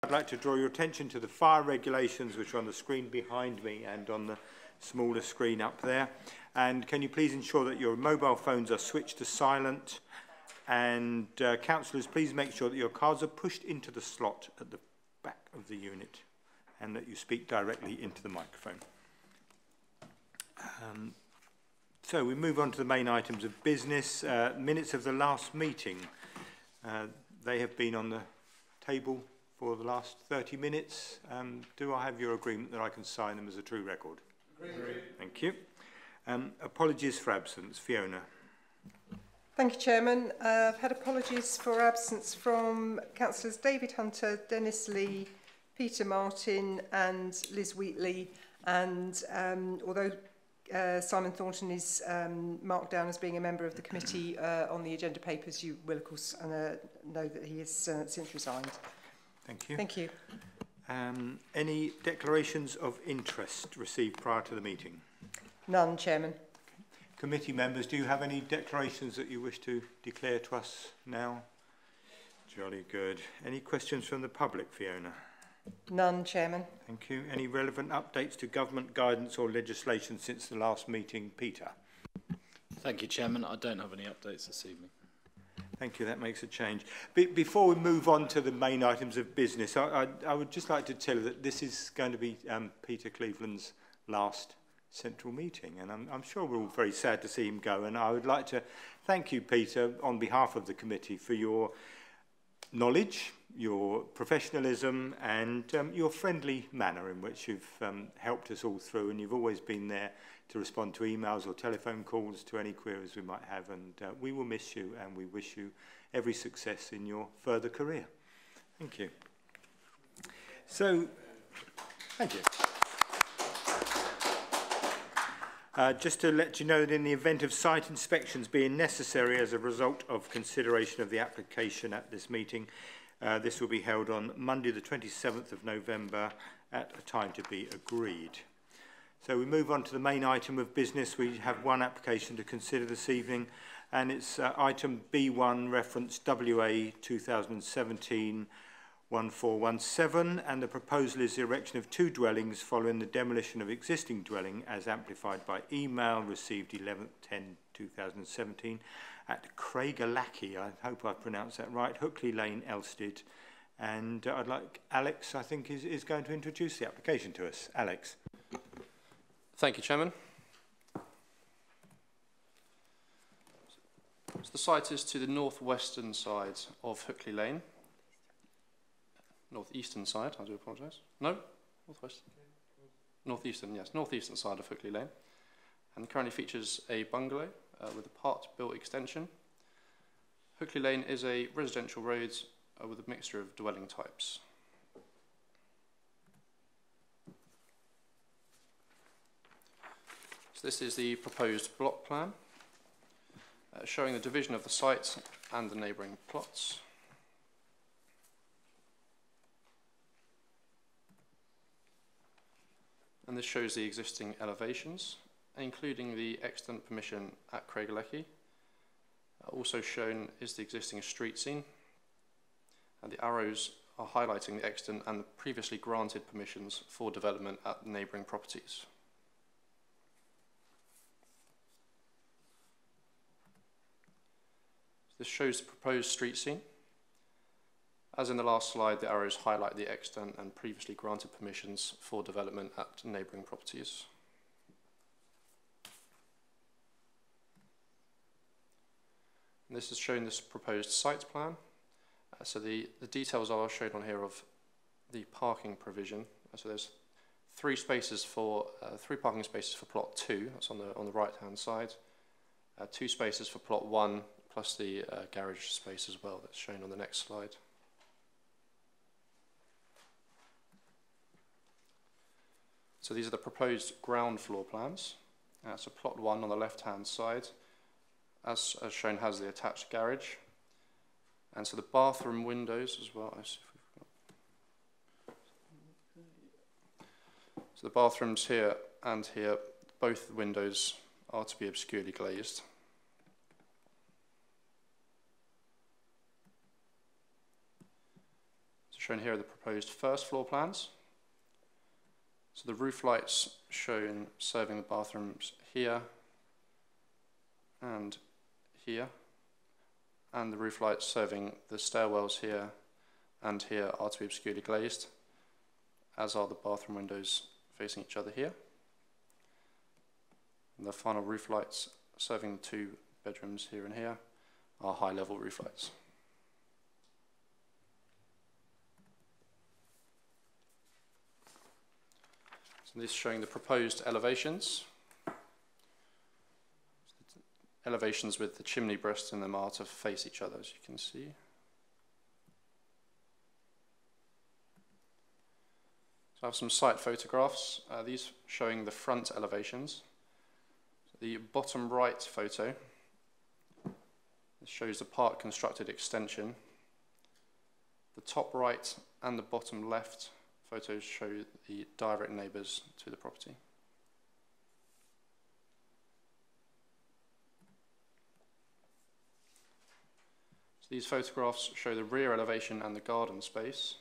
I'd like to draw your attention to the fire regulations which are on the screen behind me and on the smaller screen up there. And can you please ensure that your mobile phones are switched to silent? And councillors, please make sure that your cards are pushed into the slot at the back of the unit and that you speak directly into the microphone. So we move on to the main items of business. Minutes of the last meeting. They have been on the table for the last 30 minutes. Do I have your agreement that I can sign them as a true record? Agreed. Thank you. Apologies for absence. Fiona. Thank you, Chairman. I've had apologies for absence from Councillors David Hunter, Dennis Lee, Peter Martin and Liz Wheatley. And although Simon Thornton is marked down as being a member of the committee on the agenda papers, you will, of course, know that he has since resigned. Thank you. Thank you. Any declarations of interest received prior to the meeting? None, Chairman. Okay. Committee members, do you have any declarations that you wish to declare to us now? Jolly good. Any questions from the public, Fiona? None, Chairman. Thank you. Any relevant updates to government guidance or legislation since the last meeting, Peter? Thank you, Chairman. I don't have any updates this evening. Thank you. That makes a change. Before we move on to the main items of business, I would just like to tell you that this is going to be Peter Cleveland's last central meeting, and I'm sure we're all very sad to see him go. And I would like to thank you, Peter, on behalf of the committee for your knowledge, your professionalism and your friendly manner in which you've helped us all through, and you've always been there to respond to emails or telephone calls to any queries we might have, and we will miss you and we wish you every success in your further career. Thank you. So, thank you. Just to let you know that in the event of site inspections being necessary as a result of consideration of the application at this meeting, this will be held on Monday the 27th of November at a time to be agreed. So we move on to the main item of business. We have one application to consider this evening, and it's item B1, reference WA 2017-1417, and the proposal is the erection of 2 dwellings following the demolition of existing dwelling as amplified by email received 11/10/2017 at Craigalachy, I hope I pronounced that right, Hookley Lane, Elstead. And I'd like Alex, I think, is going to introduce the application to us. Alex. Thank you, Chairman. So the site is to the northwestern side of Hookley Lane. Northeastern side, I do apologise. No? Northwest? Northeastern, yes. Northeastern side of Hookley Lane. And currently features a bungalow with a part-built extension. Hookley Lane is a residential road with a mixture of dwelling types. So this is the proposed block plan, showing the division of the site and the neighbouring plots. And this shows the existing elevations, including the extant permission at Craigalachy. Also shown is the existing street scene, and the arrows are highlighting the extant and the previously granted permissions for development at neighbouring properties. This shows the proposed street scene. As in the last slide, the arrows highlight the extant and previously granted permissions for development at neighbouring properties. And this is showing this proposed site plan. So the details are shown on here of the parking provision. So there's 3 spaces for 3 parking spaces for plot 2. That's on the right-hand side. 2 spaces for plot 1, plus the garage space as well. That's shown on the next slide. So these are the proposed ground floor plans. So plot 1 on the left-hand side, as shown, has the attached garage. And so the bathroom windows as well. So the bathrooms here and here, both windows are to be obscurely glazed. So Shown here are the proposed first floor plans. So the roof lights shown serving the bathrooms here and here, and the roof lights serving the stairwells here and here are to be obscurely glazed, as are the bathroom windows facing each other here. And the final roof lights serving the 2 bedrooms here and here are high level roof lights. So this is showing the proposed elevations. Elevations with the chimney breasts in them are to face each other, as you can see. So I have some site photographs, these showing the front elevations. So the bottom right photo shows the part constructed extension. The top right and the bottom left photos show the direct neighbours to the property. So these photographs show the rear elevation and the garden space.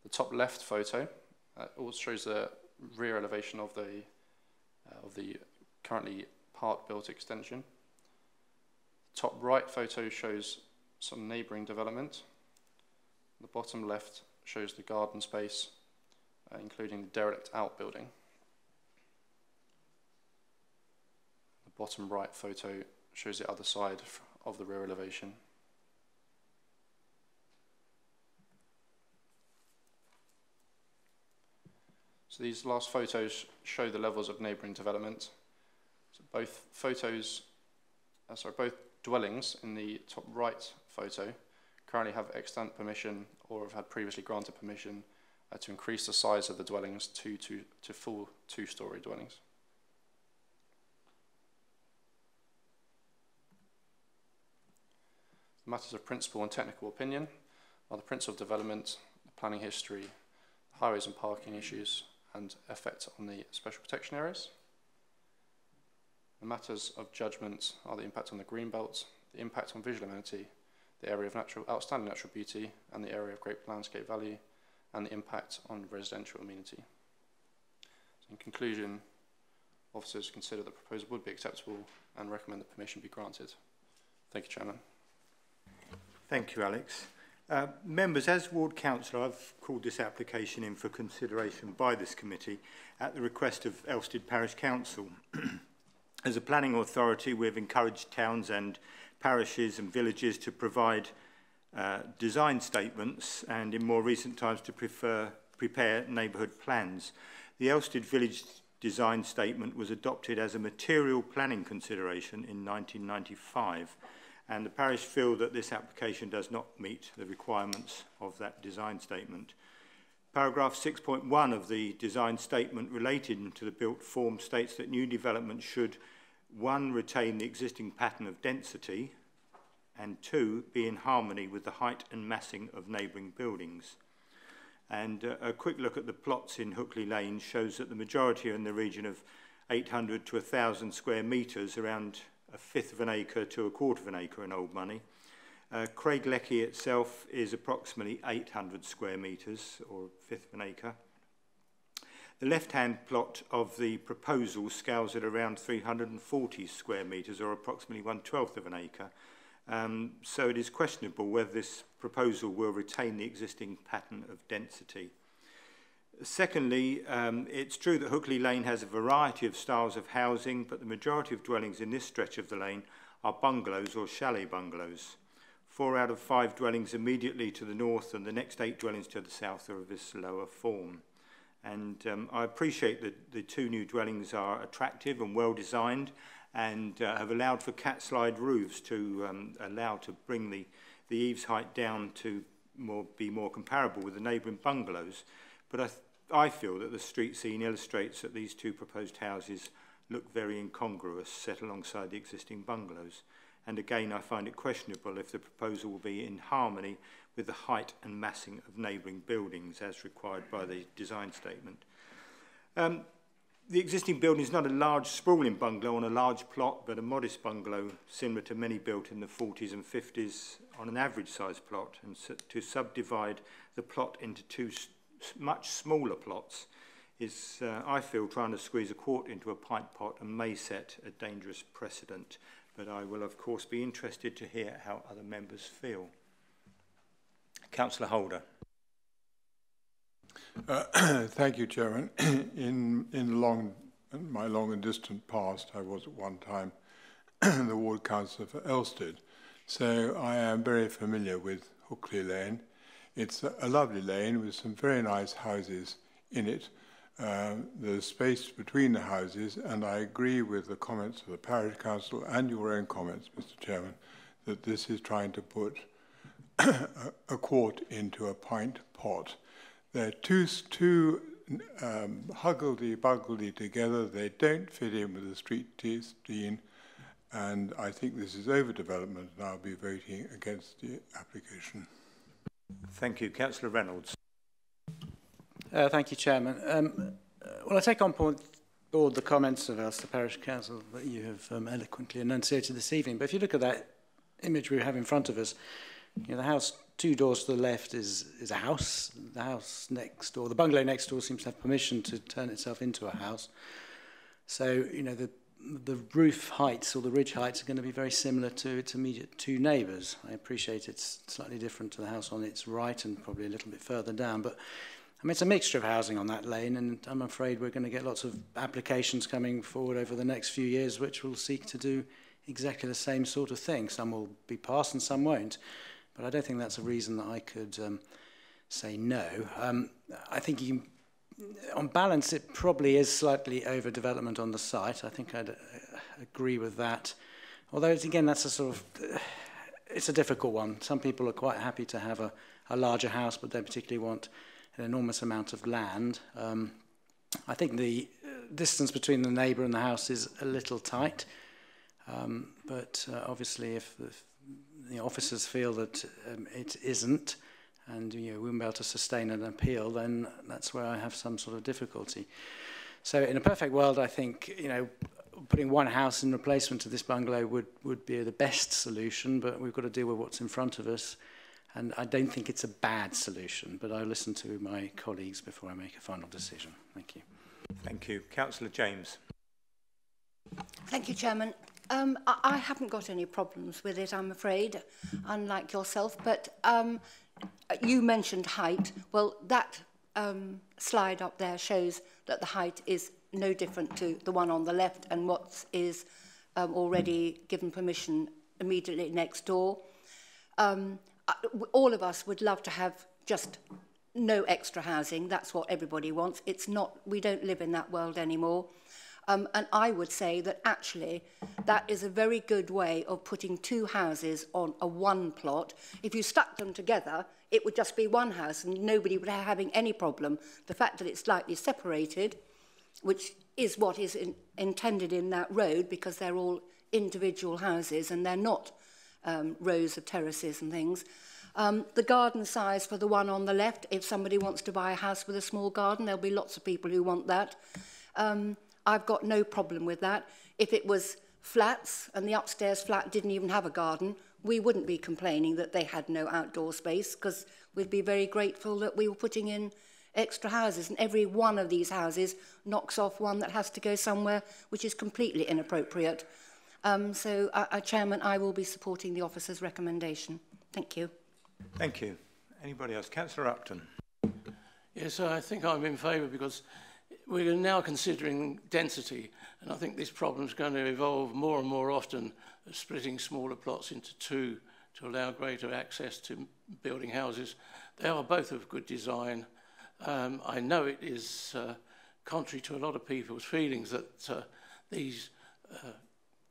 The top left photo also shows the rear elevation of the currently part-built extension. The top right photo shows some neighbouring development. The bottom left shows the garden space, including the derelict outbuilding. The bottom right photo shows the other side of the rear elevation. So these last photos show the levels of neighbouring development. So both dwellings in the top right photo currently have extant permission or have had previously granted permission to increase the size of the dwellings to full 2-storey dwellings. The matters of principal and technical opinion are the principle of development, the planning history, highways and parking issues, and effect on the special protection areas. The matters of judgment are the impact on the green belt, the impact on visual amenity, the area of outstanding natural beauty, and the area of great landscape value, and the impact on residential amenity. So in conclusion, officers consider the proposal would be acceptable and recommend that permission be granted. Thank you, Chairman. Thank you, Alex. Members, as Ward Councillor, I've called this application in for consideration by this committee at the request of Elstead Parish Council. As a planning authority, we've encouraged towns and parishes and villages to provide design statements and in more recent times to prepare neighbourhood plans. The Elstead Village Design Statement was adopted as a material planning consideration in 1995, and the parish feel that this application does not meet the requirements of that design statement. Paragraph 6.1 of the design statement relating to the built form states that new development should, 1, retain the existing pattern of density, and 2, be in harmony with the height and massing of neighbouring buildings. And a quick look at the plots in Hookley Lane shows that the majority are in the region of 800 to 1,000 square metres, around 1/5 of an acre to 1/4 of an acre in old money. Craiglecky itself is approximately 800 square metres, or 1/5 of an acre. The left-hand plot of the proposal scales at around 340 square metres, or approximately 1/12 of an acre. So it is questionable whether this proposal will retain the existing pattern of density. Secondly, it's true that Hookley Lane has a variety of styles of housing, but the majority of dwellings in this stretch of the lane are bungalows or chalet bungalows. 4 out of 5 dwellings immediately to the north and the next 8 dwellings to the south are of this lower form. And I appreciate that the 2 new dwellings are attractive and well designed and have allowed for cat slide roofs to allow to bring the eaves height down to be more comparable with the neighbouring bungalows. But I feel that the street scene illustrates that these 2 proposed houses look very incongruous set alongside the existing bungalows. And again, I find it questionable if the proposal will be in harmony with the height and massing of neighbouring buildings as required by the design statement. The existing building is not a large sprawling bungalow on a large plot, but a modest bungalow similar to many built in the 40s and 50s on an average size plot. And so to subdivide the plot into two much smaller plots is, I feel, trying to squeeze a quart into a pint pot and may set a dangerous precedent. But I will, of course, be interested to hear how other members feel. Councillor Holder. Thank you, Chairman. In my long and distant past, I was at one time the ward councillor for Elstead, so I am very familiar with Hookley Lane. It's a lovely lane with some very nice houses in it. There's space between the houses, and I agree with the comments of the parish council and your own comments, Mr. Chairman, that this is trying to put a quart into a pint pot. They're too huggledy-buggledy together. They don't fit in with the street scene, and I think this is overdevelopment, and I'll be voting against the application. Thank you. Councillor Reynolds. Thank you, Chairman. Well, I take on board the comments of Ulster Parish Council that you have eloquently enunciated this evening. But if you look at that image we have in front of us, you know, the house 2 doors to the left is a house. The house next door, the bungalow next door, seems to have permission to turn itself into a house. So, you know, the roof heights or the ridge heights are going to be very similar to its immediate 2 neighbours. I appreciate it's slightly different to the house on its right and probably a little bit further down, but I mean, it's a mixture of housing on that lane, and I'm afraid we're going to get lots of applications coming forward over the next few years which will seek to do exactly the same sort of thing. Some will be passed and some won't, but I don't think that's a reason that I could say no. I think on balance, it probably is slightly overdevelopment on the site. I think I'd agree with that. Although, again, that's a sort of, it's a difficult one. Some people are quite happy to have a larger house, but don't particularly want an enormous amount of land. I think the distance between the neighbour and the house is a little tight, but obviously if the officers feel that it isn't, and we won't be able to sustain an appeal, then that's where I have some sort of difficulty. So in a perfect world, I think putting one house in replacement to this bungalow would be the best solution, but we've got to deal with what's in front of us. And I don't think it's a bad solution, but I'll listen to my colleagues before I make a final decision. Thank you. Thank you. Councillor James. Thank you, Chairman. I haven't got any problems with it, I'm afraid, unlike yourself, but you mentioned height. Well, that slide up there shows that the height is no different to the one on the left and what is already given permission immediately next door. All of us would love to have just no extra housing. That's what everybody wants. It's not, we don't live in that world anymore. And I would say that actually that is a very good way of putting 2 houses on a one plot. If you stuck them together, it would just be one house and nobody would be having any problem. The fact that it's slightly separated, which is what is intended in that road, because they're all individual houses and they're not rows of terraces and things. The garden size for the one on the left, if somebody wants to buy a house with a small garden, there'll be lots of people who want that. I've got no problem with that. If it was flats and the upstairs flat didn't even have a garden, we wouldn't be complaining that they had no outdoor space, because we'd be very grateful that we were putting in extra houses, and every one of these houses knocks off one that has to go somewhere, which is completely inappropriate. So, Chairman, I will be supporting the officer's recommendation. Thank you. Thank you. Anybody else? Councillor Upton. Yes, I think I'm in favour, because we're now considering density, and I think this problem is going to evolve more and more often, splitting smaller plots into 2 to allow greater access to building houses. They are both of good design. I know it is contrary to a lot of people's feelings that these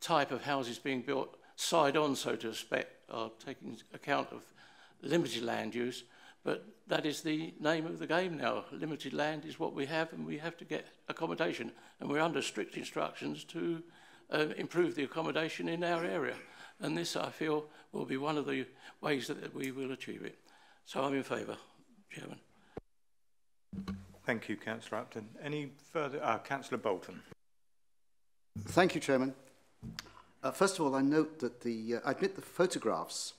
type of houses being built side on, so to speak, are taking account of limited land use, but that is the name of the game now. Limited land is what we have, and we have to get accommodation, and we're under strict instructions to improve the accommodation in our area, and this, I feel, will be one of the ways that we will achieve it. So I'm in favour, Chairman. Thank you, Councillor Upton. Any further? Councillor Bolton. Thank you, Chairman. First of all, I note that I admit the photographs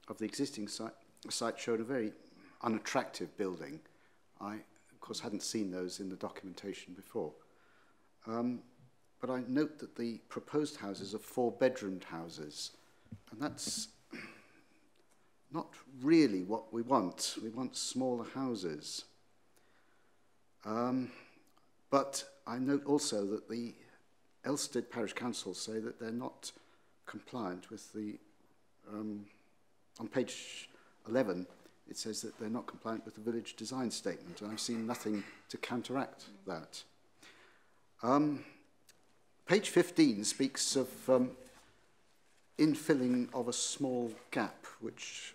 of the existing site showed a very unattractive building. I, of course, hadn't seen those in the documentation before. But I note that the proposed houses are 4-bedroomed houses, and that's not really what we want. We want smaller houses. But I note also that the Elstead Parish Council say that they're not compliant with the, on page 11, it says that they're not compliant with the village design statement, and I've seen nothing to counteract that. Page 15 speaks of infilling of a small gap, which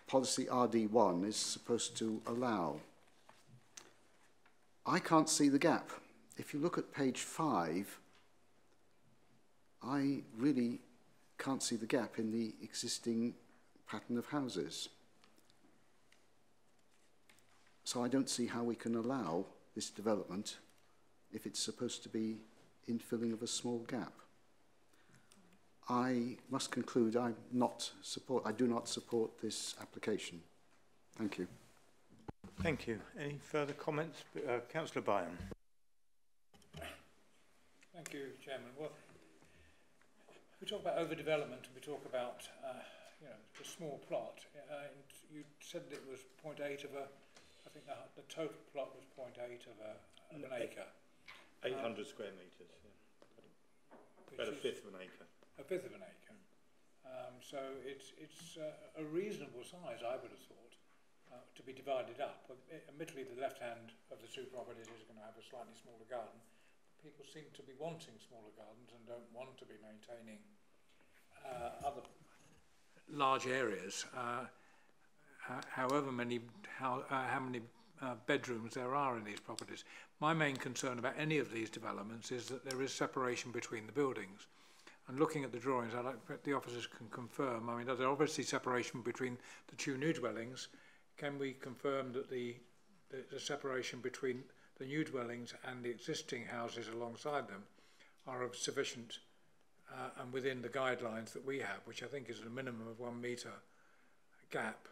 policy RD1 is supposed to allow. I can't see the gap. If you look at page 5, I really can't see the gap in the existing pattern of houses. So I don't see how we can allow this development if it's supposed to be infilling of a small gap. I must conclude I do not support this application. Thank you. Thank you. Any further comments? Councillor Byam. Thank you, Chairman. Well, we talk about overdevelopment and we talk about you know, the small plot. And you said that it was 0.8 of a, I think the total plot was 0.8 of an acre. 800 square metres. Yeah. About a fifth of an acre. A fifth of an acre. So it's a reasonable size, I would have thought, to be divided up. Admittedly, the left hand of the two properties is going to have a slightly smaller garden. People seem to be wanting smaller gardens and don't want to be maintaining other large areas. However many, how many bedrooms there are in these properties. My main concern about any of these developments is that there is separation between the buildings. And looking at the drawings, I'd like the officers can confirm. I mean, there's obviously separation between the two new dwellings. Can we confirm that the separation between the new dwellings and the existing houses alongside them are of sufficient and within the guidelines that we have, which I think is a minimum of 1 metre gap?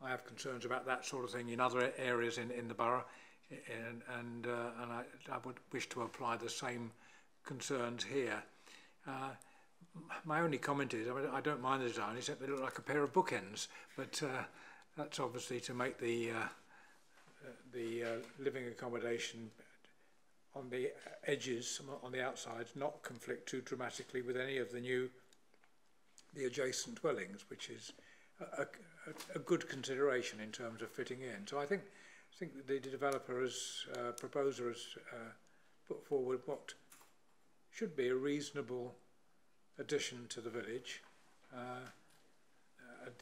I have concerns about that sort of thing in other areas in the borough, and I would wish to apply the same concerns here. My only comment is, I mean, I don't mind the design, except they look like a pair of bookends, but that's obviously to make the living accommodation on the edges, on the outsides, not conflict too dramatically with any of the adjacent dwellings, which is a good consideration in terms of fitting in. So I think that the developer, proposer, has put forward what should be a reasonable addition to the village.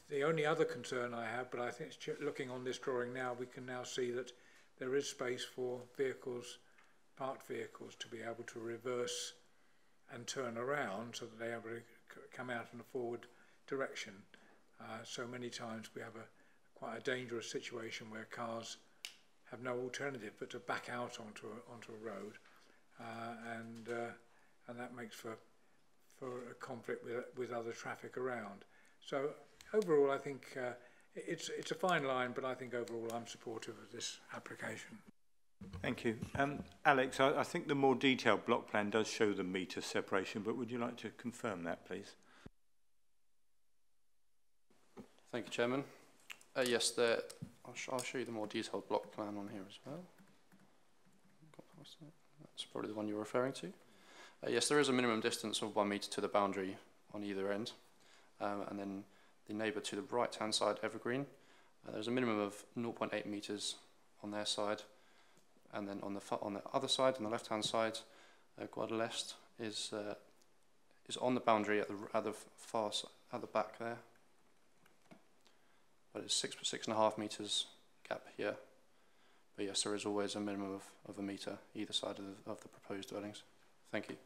The only other concern I have, but I think looking on this drawing now, we can now see that there is space for vehicles, parked vehicles, to be able to reverse and turn around so that they are able to come out in a forward direction. So many times we have quite a dangerous situation where cars have no alternative but to back out onto a road, and that makes for a conflict with other traffic around. So overall, I think it's a fine line, but I think overall I'm supportive of this application. Thank you. Alex, I think the more detailed block plan does show the metre separation, but would you like to confirm that, please? Thank you, Chairman. Yes, I'll show you the more detailed block plan on here as well. That's probably the one you're referring to. Yes, there is a minimum distance of 1 metre to the boundary on either end, and then the neighbour to the right-hand side, Evergreen, there's a minimum of 0.8 metres on their side, and then on the other side, on the left-hand side, Guadalest is on the boundary at the back there, but it's 6.5 metres gap here. But yes, there is always a minimum of 1 metre either side of the proposed dwellings. Thank you.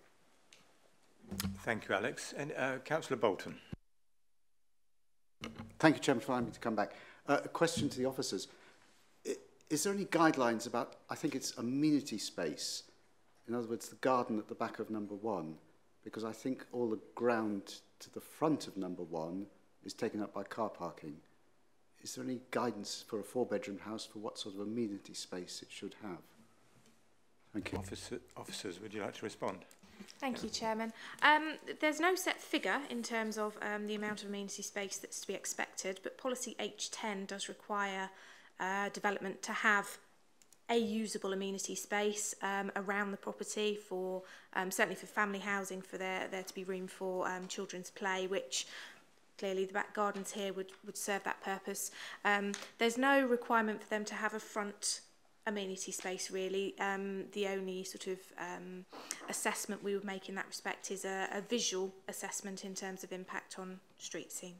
Thank you, Alex. And Councillor Bolton. Thank you, Chairman, for allowing me to come back. A question to the officers. is there any guidelines about, I think it's amenity space, in other words, the garden at the back of number 1, because I think all the ground to the front of number 1 is taken up by car parking. Is there any guidance for a 4-bedroom house for what sort of amenity space it should have? Thank you. Officers, would you like to respond? Thank you, Chairman. There's no set figure in terms of the amount of amenity space that's to be expected, but policy H10 does require development to have a usable amenity space around the property for certainly for family housing, for there to be room for children's play, which clearly the back gardens here would serve that purpose. There's no requirement for them to have a front amenity space really. The only sort of assessment we would make in that respect is a visual assessment in terms of impact on street scene.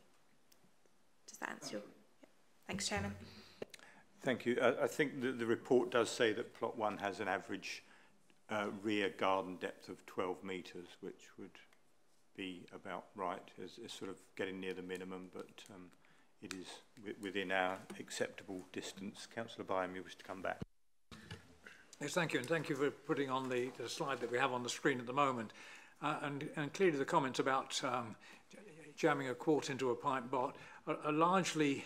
Does that answer your... Yeah. Thanks, Chairman. Thank you. I think the report does say that plot 1 has an average rear garden depth of 12 metres, which would be about right, as sort of getting near the minimum, but it is within our acceptable distance. Councillor Byam, you wish to come back. Yes, thank you, and thank you for putting on the slide that we have on the screen at the moment. And clearly the comments about jamming a quart into a pint bot are largely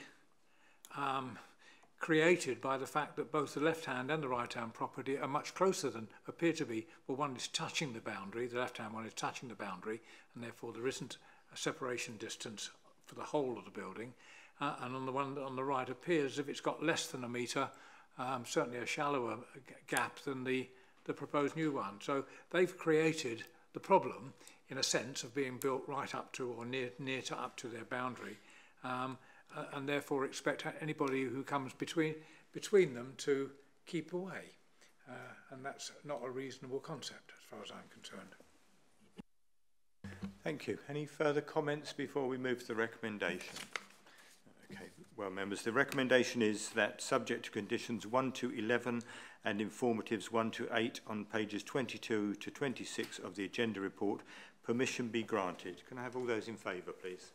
created by the fact that both the left-hand and the right-hand property are much closer than appear to be. Well, one is touching the boundary, the left-hand one is touching the boundary, and therefore there isn't a separation distance for the whole of the building. And on the one on the right appears as if it's got less than a metre, certainly a shallower gap than the proposed new one. So they've created the problem, in a sense, of being built right up to or near to up to their boundary. And therefore expect anybody who comes between them to keep away. And that's not a reasonable concept as far as I'm concerned. Thank you. Any further comments before we move to the recommendation? Okay, well, members, the recommendation is that subject to conditions 1 to 11 and informatives 1 to 8 on pages 22 to 26 of the agenda report, permission be granted. Can I have all those in favour, please?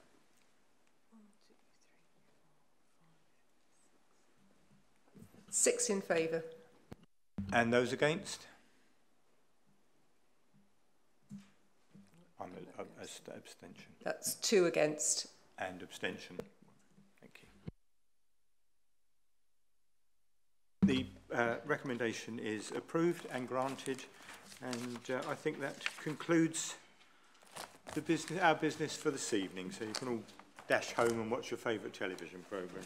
6 in favour. And those against? I'm abstention. That's 2 against. And abstention. Thank you. The recommendation is approved and granted, and I think that concludes our business for this evening. So you can all dash home and watch your favourite television programme.